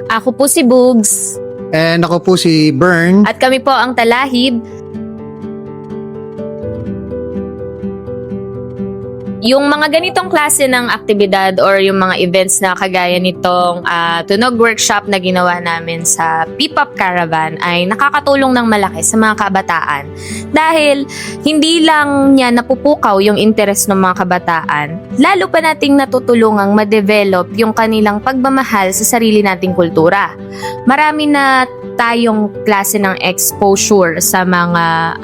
Ako po si Bugs. And ako po si Bern. At kami po ang Talahib. Yung mga ganitong klase ng aktibidad or yung mga events na kagaya nitong tunog workshop na ginawa namin sa P-Pop Caravan ay nakakatulong ng malaki sa mga kabataan. Dahil hindi lang niya napupukaw yung interes ng mga kabataan, lalo pa nating natutulungang ma-develop yung kanilang pagmamahal sa sarili nating kultura. Marami na tayong klase ng exposure sa mga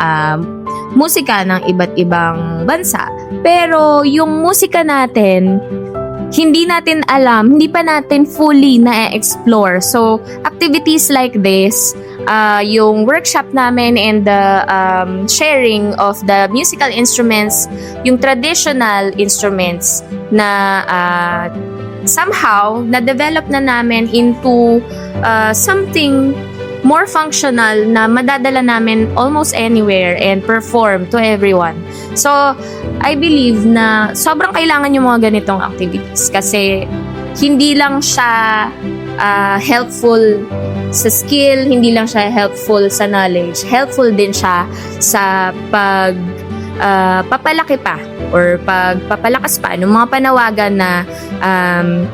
musika ng iba't ibang bansa. Pero yung musika natin, hindi natin alam, hindi pa natin fully na-explore. So, activities like this, yung workshop namin and the sharing of the musical instruments, yung traditional instruments na somehow na-develop na namin into something more functional na madadala namin almost anywhere and perform to everyone. So, I believe na sobrang kailangan yung mga ganitong activities kasi hindi lang siya helpful sa skill, hindi lang siya helpful sa knowledge, helpful din siya sa papalaki pa or pagpapalakas pa ng mga panawagan na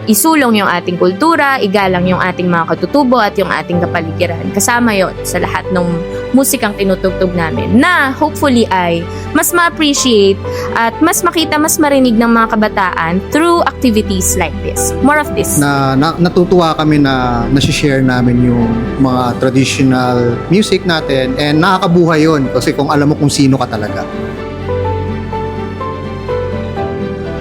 isulong yung ating kultura, igalang yung ating mga katutubo at yung ating kapaligiran. Kasama yon sa lahat ng musikang tinutugtog namin na hopefully ay mas ma-appreciate at mas makita, mas marinig ng mga kabataan through activities like this. More of this. Natutuwa kami na nasi-share namin yung mga traditional music natin and nakakabuhay yun kasi kung alam mo kung sino ka talaga.